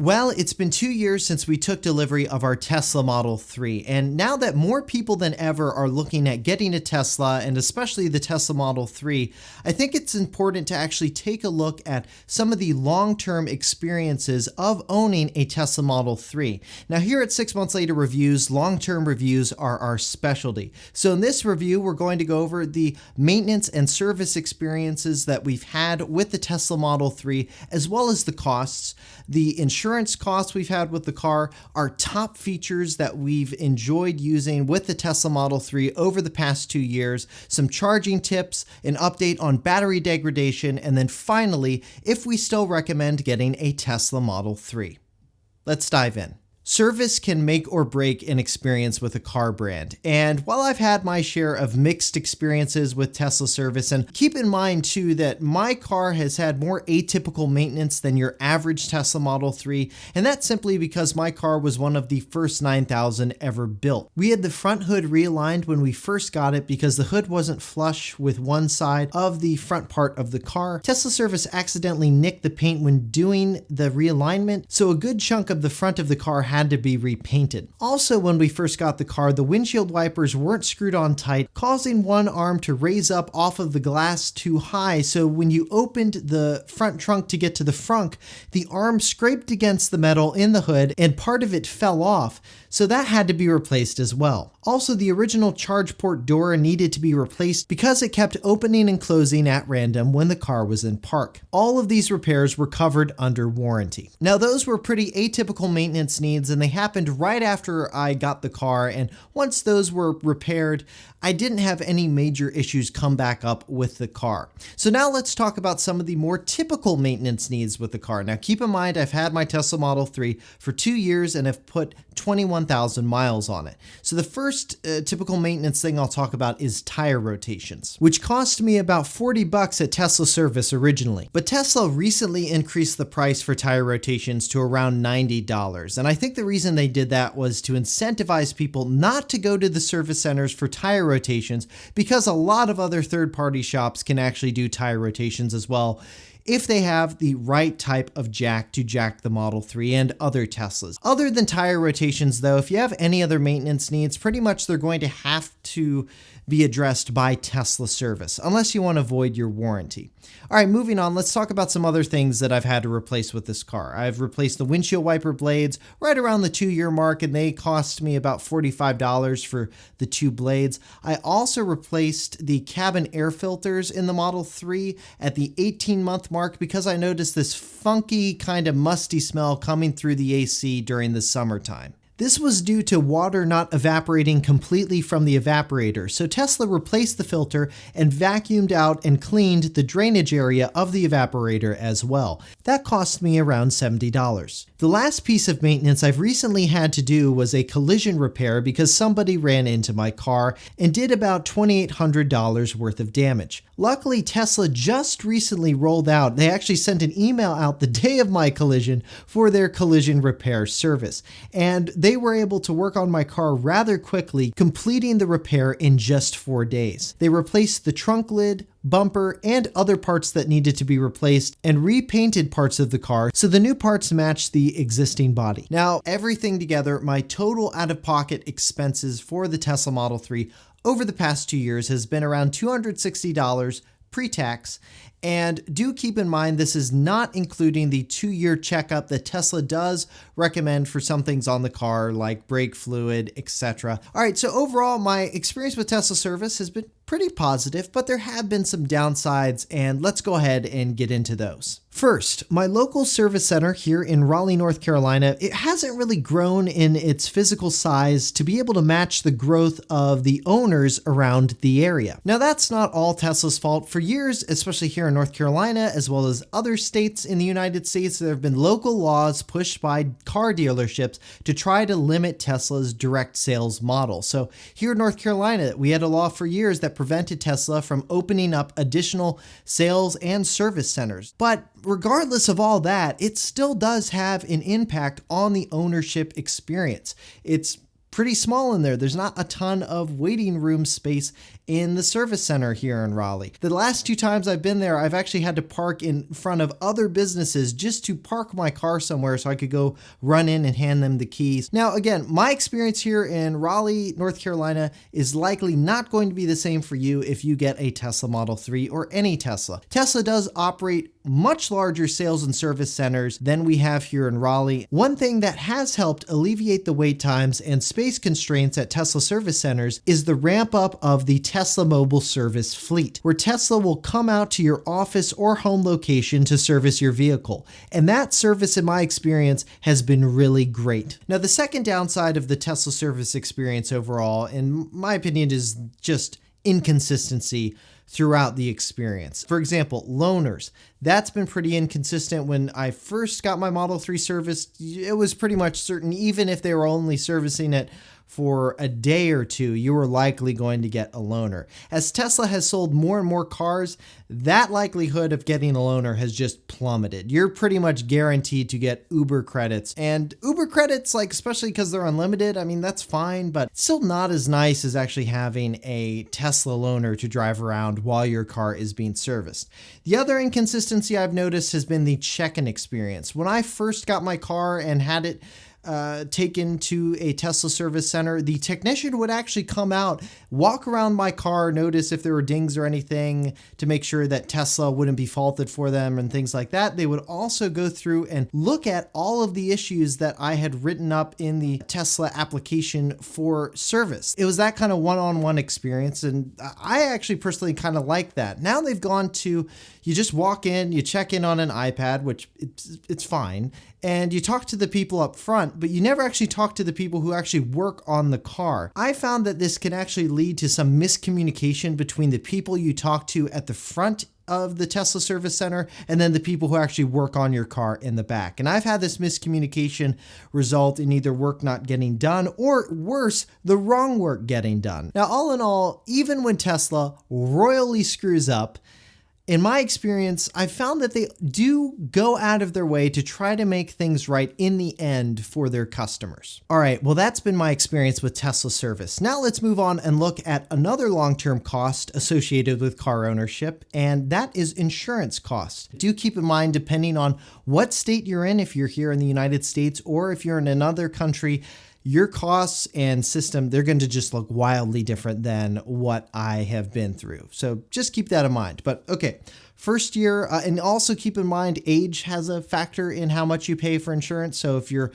Well, it's been 2 years since we took delivery of our Tesla Model 3, and now that more people than ever are looking at getting a Tesla, and especially the Tesla Model 3, I think it's important to actually take a look at some of the long-term experiences of owning a Tesla Model 3. Now here at 6 Months Later Reviews, long-term reviews are our specialty. So in this review, we're going to go over the maintenance and service experiences that we've had with the Tesla Model 3, as well as the costs, the insurance costs we've had with the car, our top features that we've enjoyed using with the Tesla Model 3 over the past 2 years, some charging tips, an update on battery degradation, and then finally, if we still recommend getting a Tesla Model 3. Let's dive in. Service can make or break an experience with a car brand. And while I've had my share of mixed experiences with Tesla service, and keep in mind too that my car has had more atypical maintenance than your average Tesla Model 3, and that's simply because my car was one of the first 9,000 ever built. We had the front hood realigned when we first got it because the hood wasn't flush with one side of the front part of the car. Tesla service accidentally nicked the paint when doing the realignment, so a good chunk of the front of the car had to be repainted. Also, when we first got the car, the windshield wipers weren't screwed on tight, causing one arm to raise up off of the glass too high, so when you opened the front trunk to get to the front, the arm scraped against the metal in the hood and part of it fell off, so that had to be replaced as well. Also, the original charge port door needed to be replaced because it kept opening and closing at random when the car was in park. All of these repairs were covered under warranty. Now, those were pretty atypical maintenance needs, and they happened right after I got the car, and once those were repaired, I didn't have any major issues come back up with the car. So now let's talk about some of the more typical maintenance needs with the car. Now keep in mind, I've had my Tesla Model 3 for 2 years and have put 21,000 miles on it. So the first typical maintenance thing I'll talk about is tire rotations, which cost me about $40 at Tesla service originally. But Tesla recently increased the price for tire rotations to around $90. And I think the reason they did that was to incentivize people not to go to the service centers for tire rotations, because a lot of other third-party shops can actually do tire rotations as well if they have the right type of jack to jack the Model 3 and other Teslas. Other than tire rotations though, if you have any other maintenance needs, pretty much they're going to have to be addressed by Tesla service, unless you want to void your warranty. All right, moving on, let's talk about some other things that I've had to replace with this car. I've replaced the windshield wiper blades right around the 2-year mark, and they cost me about $45 for the 2 blades. I also replaced the cabin air filters in the Model 3 at the 18-month mark because I noticed this funky kind of musty smell coming through the AC during the summertime. This was due to water not evaporating completely from the evaporator, so Tesla replaced the filter and vacuumed out and cleaned the drainage area of the evaporator as well. That cost me around $70. The last piece of maintenance I've recently had to do was a collision repair because somebody ran into my car and did about $2,800 worth of damage. Luckily, Tesla just recently rolled out, they actually sent an email out the day of my collision for their collision repair service, and they were able to work on my car rather quickly, completing the repair in just 4 days. They replaced the trunk lid, bumper, and other parts that needed to be replaced and repainted parts of the car so the new parts matched the existing body. Now, everything together, my total out-of-pocket expenses for the Tesla Model 3 over the past 2 years has been around $260 pre-tax. And do keep in mind, this is not including the 2-year checkup that Tesla does recommend for some things on the car like brake fluid, etc. All right, so overall, my experience with Tesla service has been pretty positive, but there have been some downsides, and let's go ahead and get into those. First, my local service center here in Raleigh, North Carolina, it hasn't really grown in its physical size to be able to match the growth of the owners around the area. Now, that's not all Tesla's fault. For years, especially here in North Carolina, as well as other states in the United States, there have been local laws pushed by car dealerships to try to limit Tesla's direct sales model. So here in North Carolina, we had a law for years that prevented Tesla from opening up additional sales and service centers. But regardless of all that, it still does have an impact on the ownership experience. It's pretty small in there. There's not a ton of waiting room space in the service center here in Raleigh. The last 2 times I've been there, I've actually had to park in front of other businesses just to park my car somewhere so I could go run in and hand them the keys. Now, again, my experience here in Raleigh, North Carolina is likely not going to be the same for you if you get a Tesla Model 3 or any Tesla. Tesla does operate much larger sales and service centers than we have here in Raleigh. One thing that has helped alleviate the wait times and space constraints at Tesla service centers is the ramp up of the Tesla mobile service fleet, where Tesla will come out to your office or home location to service your vehicle. And that service, in my experience, has been really great. Now, the second downside of the Tesla service experience overall, in my opinion, is just inconsistency throughout the experience. For example, loaners. That's been pretty inconsistent. When I first got my Model 3 serviced, it was pretty much certain, even if they were only servicing it for a day or two, you were likely going to get a loaner. As Tesla has sold more and more cars, that likelihood of getting a loaner has just plummeted. You're pretty much guaranteed to get Uber credits. And Uber credits, like, especially because they're unlimited, I mean, that's fine, but it's still not as nice as actually having a Tesla loaner to drive around while your car is being serviced. The other inconsistency I've noticed has been the check-in experience. When I first got my car and had it taken to a Tesla service center, the technician would actually come out, walk around my car, notice if there were dings or anything to make sure that Tesla wouldn't be faulted for them and things like that. They would also go through and look at all of the issues that I had written up in the Tesla application for service. It was that kind of one-on-one experience, and I actually personally kind of like that. Now they've gone to, you just walk in, you check in on an iPad, which it's fine, and you talk to the people up front, but you never actually talk to the people who actually work on the car. I found that this can actually lead to some miscommunication between the people you talk to at the front of the Tesla service center and then the people who actually work on your car in the back. And I've had this miscommunication result in either work not getting done or, worse, the wrong work getting done. Now, all in all, even when Tesla royally screws up, in my experience, I've found that they do go out of their way to try to make things right in the end for their customers. All right, well, that's been my experience with Tesla service. Now let's move on and look at another long-term cost associated with car ownership, and that is insurance costs. Do keep in mind, depending on what state you're in, if you're here in the United States or if you're in another country, your costs and system, they're going to just look wildly different than what I have been through. So just keep that in mind. But okay, first year, and also keep in mind, age has a factor in how much you pay for insurance. So if you're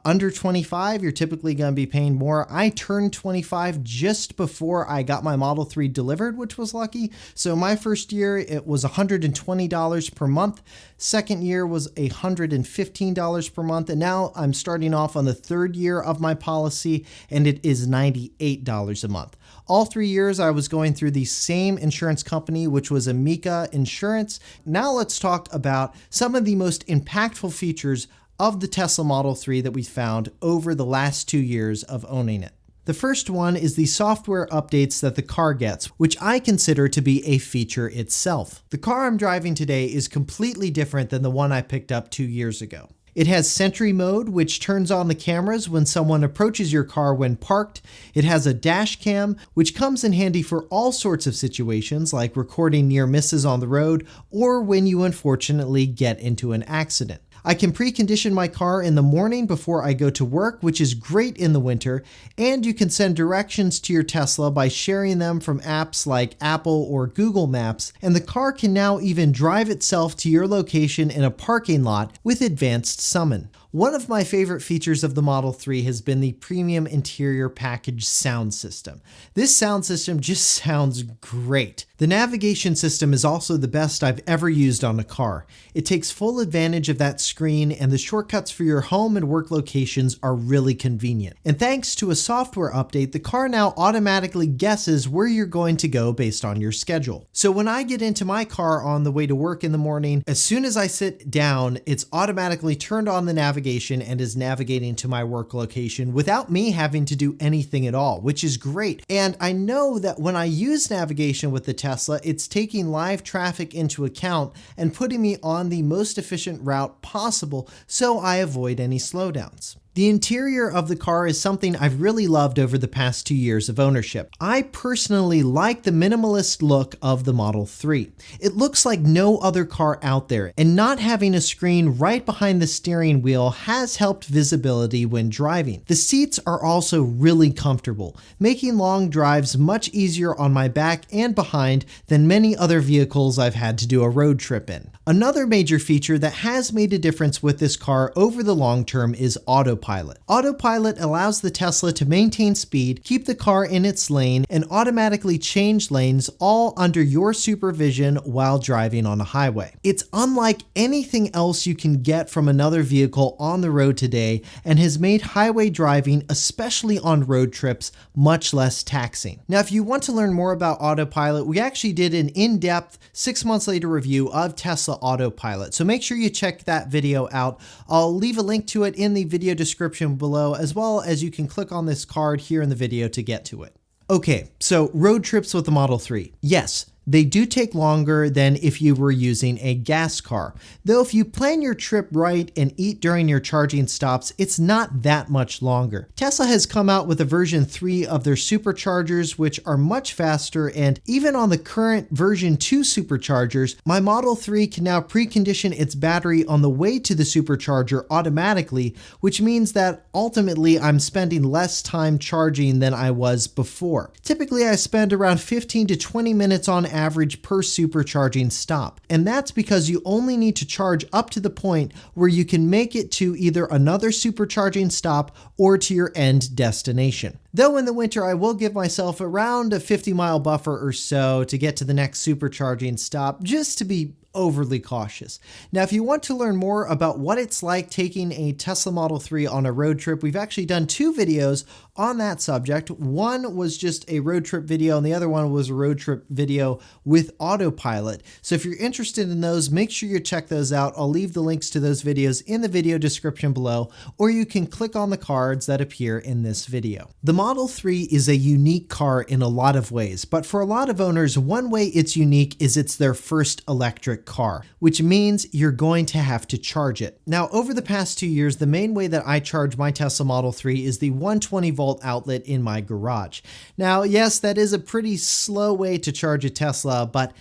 under 25, you're typically going to be paying more. I turned 25 just before I got my Model 3 delivered, which was lucky. So my first year, it was $120 per month. Second year was $115 per month. And now I'm starting off on the third year of my policy, and it is $98 a month. All 3 years I was going through the same insurance company, which was Amica Insurance. Now let's talk about some of the most impactful features of the Tesla Model 3 that we found over the last 2 years of owning it. The first one is the software updates that the car gets, which I consider to be a feature itself. The car I'm driving today is completely different than the one I picked up 2 years ago. It has Sentry Mode, which turns on the cameras when someone approaches your car when parked. It has a dash cam, which comes in handy for all sorts of situations, like recording near misses on the road or when you unfortunately get into an accident. I can precondition my car in the morning before I go to work, which is great in the winter, and you can send directions to your Tesla by sharing them from apps like Apple or Google Maps, and the car can now even drive itself to your location in a parking lot with advanced summon. One of my favorite features of the Model 3 has been the premium interior package sound system. This sound system just sounds great. The navigation system is also the best I've ever used on a car. It takes full advantage of that screen, and the shortcuts for your home and work locations are really convenient. And thanks to a software update, the car now automatically guesses where you're going to go based on your schedule. So when I get into my car on the way to work in the morning, as soon as I sit down, it's automatically turned on the navigation and is navigating to my work location without me having to do anything at all, which is great. And I know that when I use navigation with the Tesla, it's taking live traffic into account and putting me on the most efficient route possible so I avoid any slowdowns. The interior of the car is something I've really loved over the past 2 years of ownership. I personally like the minimalist look of the Model 3. It looks like no other car out there, and not having a screen right behind the steering wheel has helped visibility when driving. The seats are also really comfortable, making long drives much easier on my back and behind than many other vehicles I've had to do a road trip in. Another major feature that has made a difference with this car over the long term is autopilot. Autopilot allows the Tesla to maintain speed, keep the car in its lane, and automatically change lanes all under your supervision while driving on a highway. It's unlike anything else you can get from another vehicle on the road today and has made highway driving, especially on road trips, much less taxing. Now, if you want to learn more about autopilot, we actually did an in-depth 6 months later review of Tesla Autopilot, so make sure you check that video out. I'll leave a link to it in the video description below, as well as you can click on this card here in the video to get to it. Okay, so road trips with the Model 3. Yes, they do take longer than if you were using a gas car. Though if you plan your trip right and eat during your charging stops, it's not that much longer. Tesla has come out with a version 3 of their superchargers, which are much faster, and even on the current version 2 superchargers, my Model 3 can now precondition its battery on the way to the supercharger automatically, which means that ultimately I'm spending less time charging than I was before. Typically, I spend around 15 to 20 minutes on average per supercharging stop. And that's because you only need to charge up to the point where you can make it to either another supercharging stop or to your end destination. Though in the winter, I will give myself around a 50-mile buffer or so to get to the next supercharging stop, just to be overly cautious. Now, if you want to learn more about what it's like taking a Tesla Model 3 on a road trip, we've actually done 2 videos on that subject. One was just a road trip video, and the other one was a road trip video with autopilot. So if you're interested in those, make sure you check those out. I'll leave the links to those videos in the video description below, or you can click on the cards that appear in this video. The Model 3 is a unique car in a lot of ways, but for a lot of owners, one way it's unique is it's their first electric car, which means you're going to have to charge it. Now, over the past 2 years, the main way that I charge my Tesla Model 3 is the 120 volt outlet in my garage. Now, yes, that is a pretty slow way to charge a Tesla, but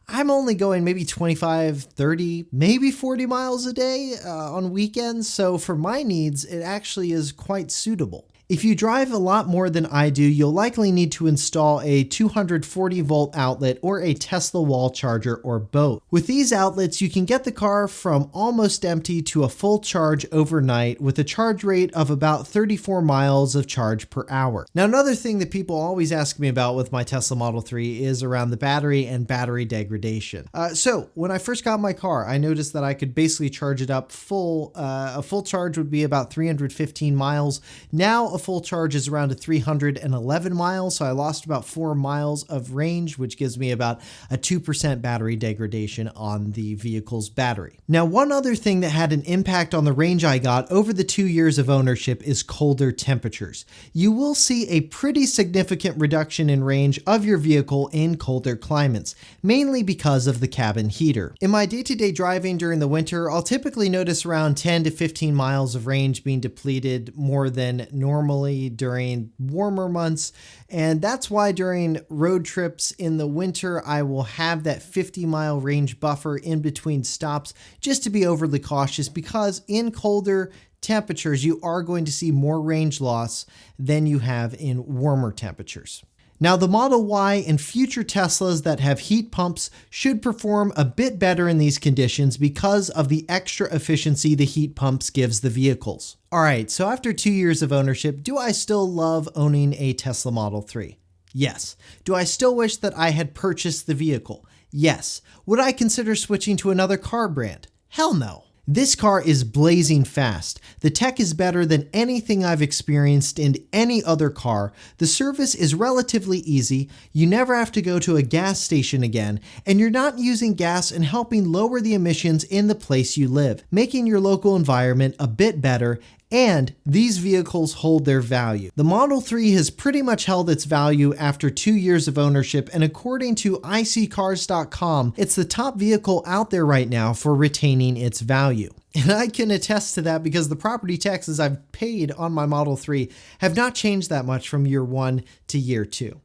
I'm only going maybe 25, 30, maybe 40 miles a day on weekends, so for my needs, it actually is quite suitable. If you drive a lot more than I do, you'll likely need to install a 240 volt outlet or a Tesla wall charger or both. With these outlets, you can get the car from almost empty to a full charge overnight with a charge rate of about 34 miles of charge per hour. Now, another thing that people always ask me about with my Tesla Model 3 is around the battery and battery degradation. So when I first got my car, I noticed that I could basically charge it up full. A full charge would be about 315 miles. Now, a full charge is around 311 miles, so I lost about 4 miles of range, which gives me about a 2% battery degradation on the vehicle's battery. Now, one other thing that had an impact on the range I got over the 2 years of ownership is colder temperatures. You will see a pretty significant reduction in range of your vehicle in colder climates, mainly because of the cabin heater. In my day-to-day driving during the winter, I'll typically notice around 10 to 15 miles of range being depleted more than normal during warmer months, and that's why during road trips in the winter I will have that 50-mile range buffer in between stops just to be overly cautious, because in colder temperatures you are going to see more range loss than you have in warmer temperatures. Now, the Model Y and future Teslas that have heat pumps should perform a bit better in these conditions because of the extra efficiency the heat pumps gives the vehicles. All right, so after 2 years of ownership, do I still love owning a Tesla Model 3? Yes. Do I still wish that I had purchased the vehicle? Yes. Would I consider switching to another car brand? Hell no. This car is blazing fast. The tech is better than anything I've experienced in any other car. The service is relatively easy. You never have to go to a gas station again, and you're not using gas and helping lower the emissions in the place you live, making your local environment a bit better And these vehicles hold their value. The Model 3 has pretty much held its value after 2 years of ownership, and according to iSeeCars.com, it's the top vehicle out there right now for retaining its value. And I can attest to that because the property taxes I've paid on my Model 3 have not changed that much from year 1 to year 2.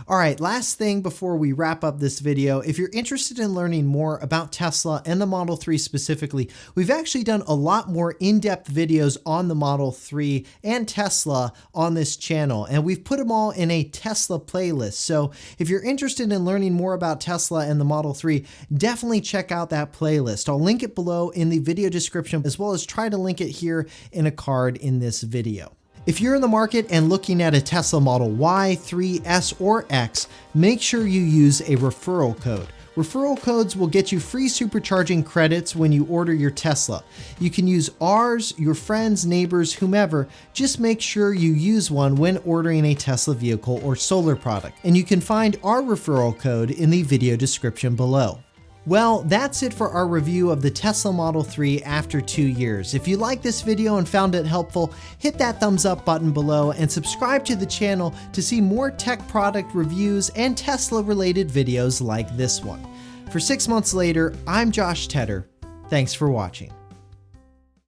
All right, last thing before we wrap up this video, if you're interested in learning more about Tesla and the Model 3 specifically, we've actually done a lot more in-depth videos on the Model 3 and Tesla on this channel, and we've put them all in a Tesla playlist. So if you're interested in learning more about Tesla and the Model 3, definitely check out that playlist. I'll link it below in the video description, as well as try to link it here in a card in this video. If you're in the market and looking at a Tesla Model Y, 3, S, or X, make sure you use a referral code. Referral codes will get you free supercharging credits when you order your Tesla. You can use ours, your friends, neighbors, whomever. Just make sure you use one when ordering a Tesla vehicle or solar product. And you can find our referral code in the video description below. Well, that's it for our review of the Tesla Model 3 after 2 years. If you liked this video and found it helpful, hit that thumbs up button below and subscribe to the channel to see more tech product reviews and Tesla related videos like this one. For 6 months later, I'm Josh Tedder. Thanks for watching.